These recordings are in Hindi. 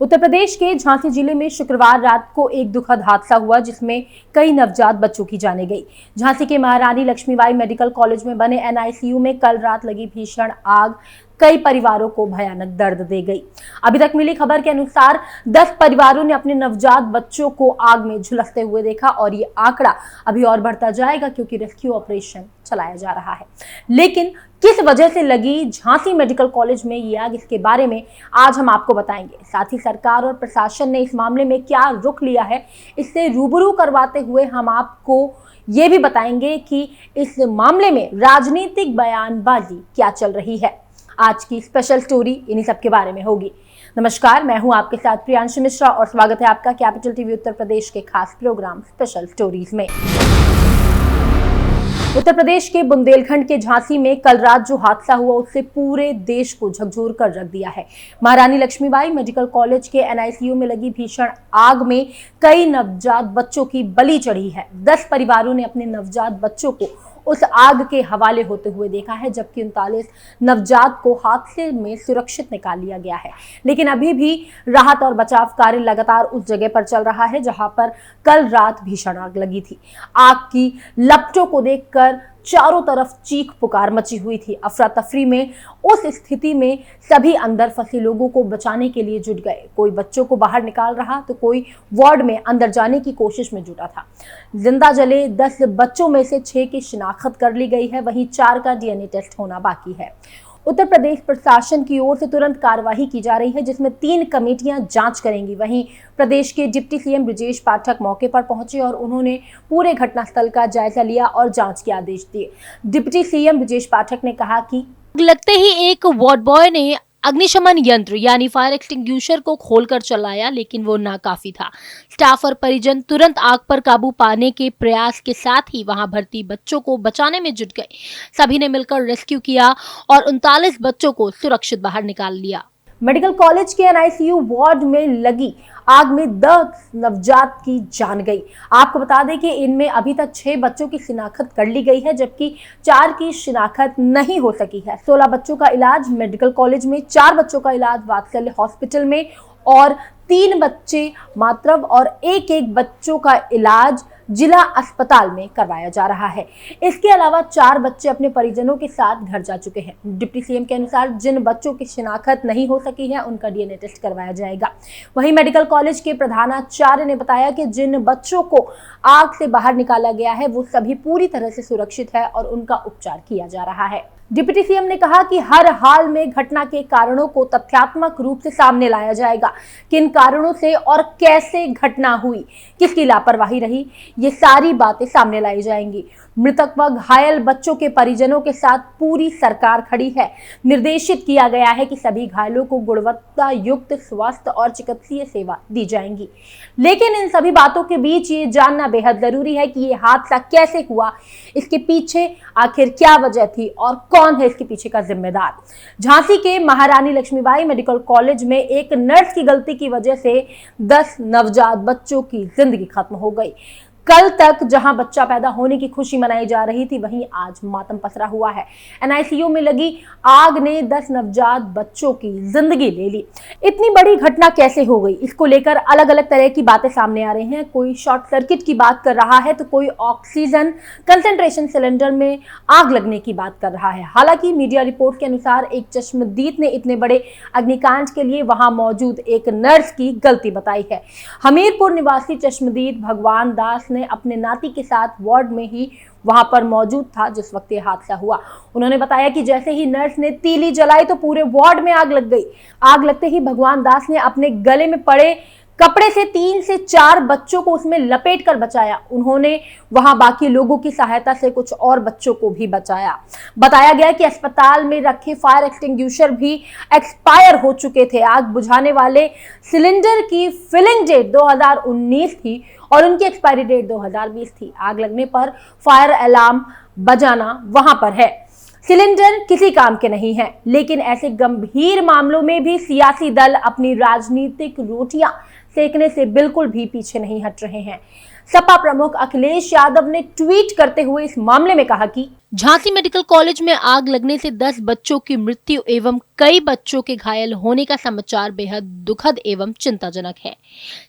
उत्तर प्रदेश के झांसी जिले में शुक्रवार रात को एक दुखद हादसा हुआ जिसमें कई नवजात बच्चों की जानें गई। झांसी के महारानी लक्ष्मीबाई मेडिकल कॉलेज में बने एनआईसीयू में कल रात लगी भीषण आग कई परिवारों को भयानक दर्द दे गई। अभी तक मिली खबर के अनुसार 10 परिवारों ने अपने नवजात बच्चों को आग में झुलसते हुए देखा और ये आंकड़ा अभी और बढ़ता जाएगा क्योंकि रेस्क्यू ऑपरेशन चलाया जा रहा है। लेकिन किस वजह से लगी झांसी मेडिकल कॉलेज में ये आग, इसके बारे में आज हम आपको बताएंगे। साथ ही सरकार और प्रशासन ने इस मामले में क्या रुख लिया है, इससे रूबरू करवाते हुए हम आपको ये भी बताएंगे कि इस मामले में राजनीतिक बयानबाजी क्या चल रही है। आज की स्पेशल स्टोरी इन्हीं सब के बारे में होगी। नमस्कार, मैं हूं आपके साथ प्रियांशु मिश्रा और स्वागत है आपका कैपिटल टीवी उत्तर प्रदेश के खास प्रोग्राम स्पेशल स्टोरीज में। उत्तर प्रदेश के बुंदेलखंड के झांसी में कल रात जो हादसा हुआ उससे पूरे देश को झकझोर कर रख दिया है। महारानी लक्ष्मीबाई मेडिकल कॉलेज के एनआईसीयू में लगी भीषण आग में कई नवजात बच्चों की बलि चढ़ी है। 10 परिवारों ने अपने नवजात बच्चों को उस आग के हवाले होते हुए देखा है, जबकि 39 नवजात को हादसे में सुरक्षित निकाल लिया गया है। लेकिन अभी भी राहत और बचाव कार्य लगातार उस जगह पर चल रहा है जहां पर कल रात भीषण आग लगी थी। आग की लपटों को देखकर चारों तरफ चीख पुकार मची हुई थी। अफरा तफरी में उस स्थिति में सभी अंदर फंसे लोगों को बचाने के लिए जुट गए। कोई बच्चों को बाहर निकाल रहा तो कोई वार्ड में अंदर जाने की कोशिश में जुटा था। जिंदा जले 10 बच्चों में से 6 की शिनाख्त कर ली गई है, वहीं 4 का डीएनए टेस्ट होना बाकी है। उत्तर प्रदेश प्रशासन की ओर से तुरंत कार्रवाई की जा रही है जिसमें 3 कमेटियां जांच करेंगी। वहीं प्रदेश के डिप्टी सीएम ब्रजेश पाठक मौके पर पहुंचे और उन्होंने पूरे घटनास्थल का जायजा लिया और जांच के आदेश दिए। डिप्टी सीएम ब्रजेश पाठक ने कहा कि लगते ही एक वार्ड बॉय ने अग्निशमन यंत्र यानी फायर एक्सटिंग्विशर को खोलकर चलाया, लेकिन वो नाकाफी था। स्टाफ और परिजन तुरंत आग पर काबू पाने के प्रयास के साथ ही वहां भर्ती बच्चों को बचाने में जुट गए। सभी ने मिलकर रेस्क्यू किया और 39 बच्चों को सुरक्षित बाहर निकाल लिया। मेडिकल कॉलेज के एनआईसीयू वार्ड में लगी आग में 10 नवजात की जान गई। आपको बता दें कि इनमें अभी तक 6 बच्चों की शिनाख्त कर ली गई है, जबकि 4 की शिनाख्त नहीं हो सकी है। 16 बच्चों का इलाज मेडिकल कॉलेज में, 4 बच्चों का इलाज वात्सल्य हॉस्पिटल में और 3 बच्चे मातृ और एक बच्चों का इलाज जिला अस्पताल में करवाया जा रहा है। इसके अलावा 4 बच्चे अपने परिजनों के साथ घर जा चुके हैं। डिप्टी सीएम के अनुसार जिन बच्चों की शिनाख्त नहीं हो सकी है उनका डीएनए टेस्ट करवाया जाएगा। वहीं मेडिकल कॉलेज के प्रधानाचार्य ने बताया कि जिन बच्चों को आग से बाहर निकाला गया है वो सभी पूरी तरह से सुरक्षित है और उनका उपचार किया जा रहा है। डिप्टी सीएम ने कहा कि हर हाल में घटना के कारणों को तथ्यात्मक रूप से सामने लाया जाएगा। किन कारणों से और कैसे घटना हुई, किसकी लापरवाही रही, ये सारी बातें सामने लाई जाएंगी। मृतक व घायल बच्चों के परिजनों के साथ पूरी सरकार खड़ी है। निर्देशित किया गया है कि सभी घायलों को गुणवत्ता युक्त स्वास्थ्य और चिकित्सीय सेवा दी जाएंगी। लेकिन इन सभी बातों के बीच ये जानना बेहद जरूरी है कि ये हादसा कैसे हुआ, इसके पीछे आखिर क्या वजह थी और कौन है इसके पीछे का जिम्मेदार। झांसी के महारानी लक्ष्मीबाई मेडिकल कॉलेज में एक नर्स की गलती की वजह से 10 नवजात बच्चों की जिंदगी खत्म हो गई। कल तक जहां बच्चा पैदा होने की खुशी मनाई जा रही थी, वहीं आज मातम पसरा हुआ है। एनआईसीयू में लगी आग ने 10 नवजात बच्चों की जिंदगी ले ली। इतनी बड़ी घटना कैसे हो गई, इसको लेकर अलग अलग तरह की बातें सामने आ रही हैं। कोई शॉर्ट सर्किट की बात कर रहा है तो कोई ऑक्सीजन कंसंट्रेशन सिलेंडर में आग लगने की बात कर रहा है। हालांकि मीडिया रिपोर्ट के अनुसार एक चश्मदीद ने इतने बड़े अग्निकांड के लिए वहां मौजूद एक नर्स की गलती बताई है। हमीरपुर निवासी चश्मदीद भगवान दास ने अपने नाती के साथ वार्ड में ही वहां पर मौजूद था जिस वक्त ये हादसा हुआ। उन्होंने बताया कि जैसे ही नर्स ने तीली जलाई तो पूरे वार्ड में आग लग गई। आग लगते ही भगवान दास ने अपने गले में पड़े कपड़े से 3 से 4 बच्चों को उसमें लपेट कर बचाया। उन्होंने वहां बाकी लोगों की सहायता से कुछ और बच्चों को भी बचाया। बताया गया कि अस्पताल में रखे फायर एक्सटिंग्विशर भी एक्सपायर हो चुके थे। आग बुझाने वाले सिलेंडर की फिलिंग डेट 2019 थी और उनकी एक्सपायरी डेट 2020 थी। आग लगने पर फायर अलार्म बजाना वहां पर है। सिलेंडर किसी काम के नहीं है, लेकिन ऐसे गंभीर मामलों में भी सियासी दल अपनी राजनीतिक रोटियां सेकने से बिल्कुल भी पीछे नहीं हट रहे हैं। सपा प्रमुख अखिलेश यादव ने ट्वीट करते हुए इस मामले में कहा कि झांसी मेडिकल कॉलेज में आग लगने से 10 बच्चों की मृत्यु एवं कई बच्चों के घायल होने का समाचार बेहद दुखद एवं चिंताजनक है।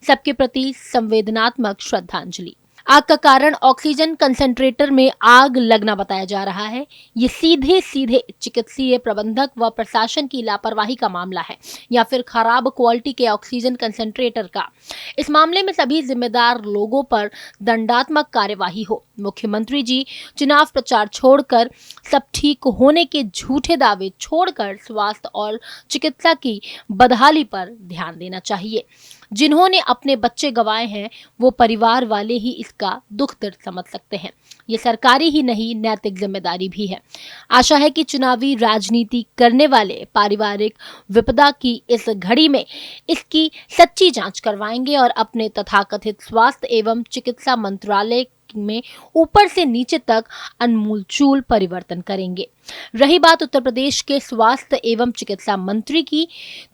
सबके प्रति संवेदनात्मक श्रद्धांजलि। आग का कारण ऑक्सीजन कंसंट्रेटर में आग लगना बताया जा रहा है। ये सीधे चिकित्सीय प्रबंधक व प्रशासन की लापरवाही का मामला है या फिर खराब क्वालिटी के ऑक्सीजन कंसंट्रेटर का। इस मामले में सभी जिम्मेदार लोगों पर दंडात्मक कार्यवाही हो। मुख्यमंत्री जी चुनाव प्रचार छोड़कर सब ठीक होने के झूठे दावे छोड़कर स्वास्थ्य और चिकित्सा की बदहाली पर ध्यान देना चाहिए। जिन्होंने अपने बच्चे गंवाए हैं वो परिवार वाले ही इसका दुख दर्द समझ सकते हैं। ये सरकारी ही नहीं नैतिक जिम्मेदारी भी है। आशा है कि चुनावी राजनीति करने वाले पारिवारिक विपदा की इस घड़ी में इसकी सच्ची जांच करवाएंगे और अपने तथाकथित स्वास्थ्य एवं चिकित्सा मंत्रालय में ऊपर से नीचे तक अनमूलचूल परिवर्तन करेंगे। रही बात उत्तर प्रदेश के स्वास्थ्य एवं चिकित्सा मंत्री की,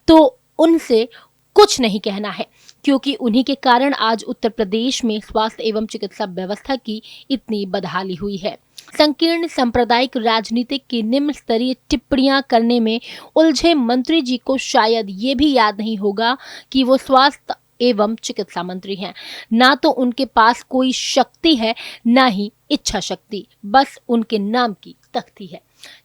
तो उनसे कुछ नहीं कहना है क्योंकि उन्हीं के कारण आज उत्तर प्रदेश में स्वास्थ्य एवं चिकित्सा व्यवस्था की इतनी बदहाली हुई है। संकीर्ण सांप्रदायिक राजनीति की निम्न स्तरीय टिप्पणियां करने में उलझे मंत्री जी को शायद ये भी याद नहीं होगा कि वो स्वास्थ्य एवं चिकित्सा मंत्री हैं। ना तो उनके पास कोई शक्ति है, ना ही इच्छा शक्ति, बस उनके नाम की तख्ती है।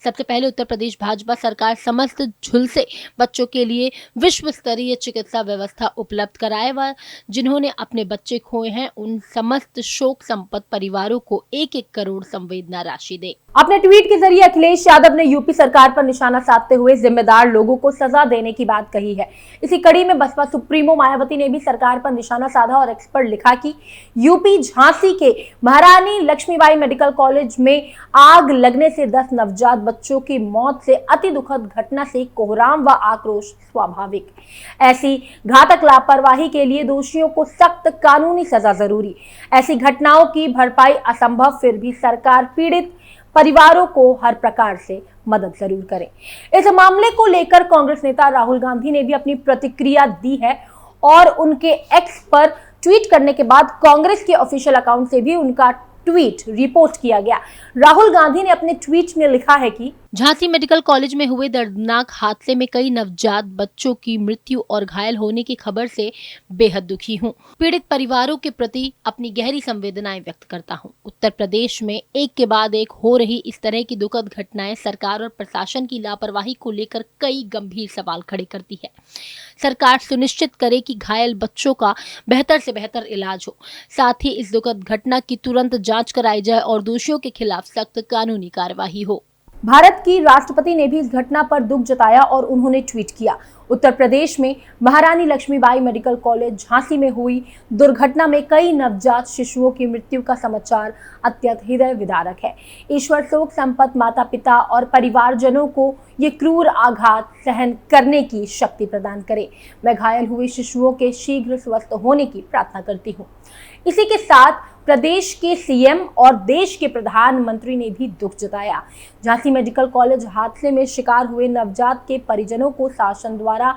सबसे पहले उत्तर प्रदेश भाजपा सरकार समस्त झुलसे बच्चों के लिए विश्व स्तरीय चिकित्सा व्यवस्था उपलब्ध कराए व जिन्होंने अपने बच्चे खोए हैं उन समस्त शोक संपन्न परिवारों को 1-1 करोड़ संवेदना राशि दे। अपने ट्वीट के जरिए अखिलेश यादव ने यूपी सरकार पर निशाना साधते हुए जिम्मेदार लोगों को सजा देने की बात कही है। इसी कड़ी में बसपा सुप्रीमो मायावती ने भी सरकार पर निशाना साधा और एक्स पर लिखा कि यूपी झांसी के महारानी लक्ष्मीबाई मेडिकल कॉलेज में आग लगने से 10 नवजात बच्चों की मौत से अति दुखद घटना से कोहराम व आक्रोश स्वाभाविक। ऐसी घातक लापरवाही के लिए दोषियों को सख्त कानूनी सजा जरूरी। ऐसी घटनाओं की भरपाई असंभव, फिर भी सरकार पीड़ित परिवारों को हर प्रकार से मदद जरूर करे। इस मामले को लेकर कांग्रेस नेता राहुल गांधी ने भी अपनी प्रतिक्रिया दी है और उनके एक्स पर ट्वीट करने के बाद कांग्रेस के ऑफिशियल अकाउंट से भी उनका ट्वीट रिपोर्ट किया गया। राहुल गांधी ने अपने ट्वीट में लिखा है कि झांसी मेडिकल कॉलेज में हुए दर्दनाक हादसे में कई नवजात बच्चों की मृत्यु और घायल होने की खबर से बेहद दुखी हूं। पीड़ित परिवारों के प्रति अपनी गहरी संवेदनाएं व्यक्त करता हूं। उत्तर प्रदेश में एक के बाद एक हो रही इस तरह की दुखद घटनाएं सरकार और प्रशासन की लापरवाही को लेकर कई गंभीर सवाल खड़े करती है। सरकार सुनिश्चित करे कि घायल बच्चों का बेहतर से बेहतर इलाज हो। साथ ही इस दुखद घटना की तुरंत जांच कराई जाए और दोषियों के खिलाफ सख्त कानूनी कार्यवाही हो। भारत की राष्ट्रपति ने भी इस घटना पर दुख जताया और उन्होंने ट्वीट किया, उत्तर प्रदेश में महारानी लक्ष्मीबाई मेडिकल कॉलेज झांसी में हुई दुर्घटना में कई नवजात शिशुओं की मृत्यु का समाचार अत्यंत हृदय विदारक है। ईश्वर शोक संपन्न माता पिता और परिवारजनों को ये क्रूर आघात सहन करने की शक्ति प्रदान करे। मैं घायल हुए शिशुओं के शीघ्र स्वस्थ होने की प्रार्थना करती हूँ। इसी के साथ प्रदेश के सीएम और देश के प्रधानमंत्री ने भी दुख जताया। झांसी मेडिकल कॉलेज हादसे में शिकार हुए नवजात के परिजनों को शासन द्वारा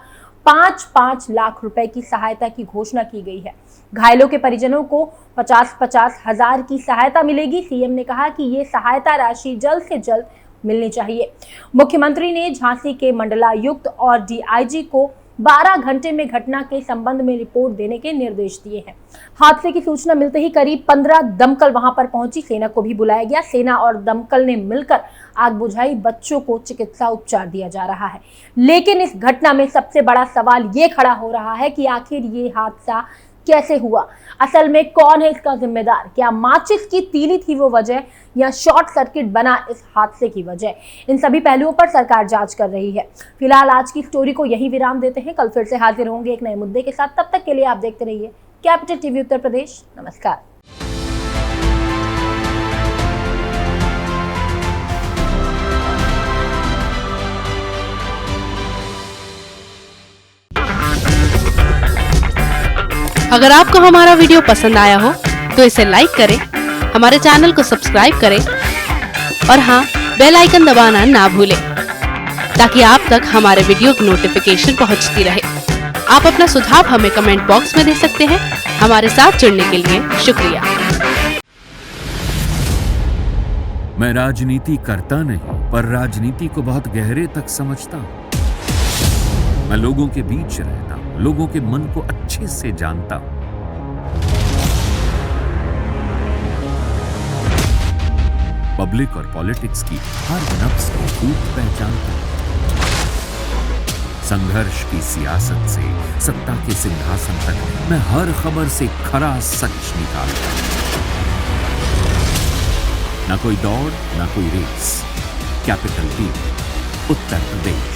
5-5 लाख रुपए की सहायता की घोषणा की गई है। घायलों के परिजनों को 50-50 हजार की सहायता मिलेगी। सीएम ने कहा कि ये सहायता राशि जल्द से जल्द मिलनी चाहिए। मुख्यमंत्री ने झांसी के मंडलायुक्त और डीआईजी को 12 घंटे में घटना के संबंध में रिपोर्ट देने के निर्देश दिए हैं। हादसे की सूचना मिलते ही करीब 15 दमकल वहां पर पहुंची। सेना को भी बुलाया गया। सेना और दमकल ने मिलकर आग बुझाई। बच्चों को चिकित्सा उपचार दिया जा रहा है। लेकिन इस घटना में सबसे बड़ा सवाल ये खड़ा हो रहा है कि आखिर ये हादसा कैसे हुआ? असल में कौन है इसका जिम्मेदार? क्या माचिस की तीली थी वो वजह या शॉर्ट सर्किट बना इस हादसे की वजह? इन सभी पहलुओं पर सरकार जांच कर रही है। फिलहाल आज की स्टोरी को यही विराम देते हैं। कल फिर से हाजिर होंगे एक नए मुद्दे के साथ। तब तक के लिए आप देखते रहिए कैपिटल टीवी उत्तर प्रदेश। नमस्कार। अगर आपको हमारा वीडियो पसंद आया हो तो इसे लाइक करें, हमारे चैनल को सब्सक्राइब करें और हाँ, बेल आइकन दबाना ना भूलें ताकि आप तक हमारे वीडियो की नोटिफिकेशन पहुंचती रहे। आप अपना सुझाव हमें कमेंट बॉक्स में दे सकते हैं। हमारे साथ जुड़ने के लिए शुक्रिया। मैं राजनीति करता नहीं, पर राजनीति को बहुत गहरे तक समझता हूं। मैं लोगों के बीच रहता हूं, लोगों के मन को अच्छे से जानता हूं। पब्लिक और पॉलिटिक्स की हर नब्ज को खूब पहचानता हूं। संघर्ष की सियासत से सत्ता के सिंहासन तक मैं हर खबर से खरा सच निकालता हूं। ना कोई दौड़, ना कोई race. Capital B, Uttar Pradesh.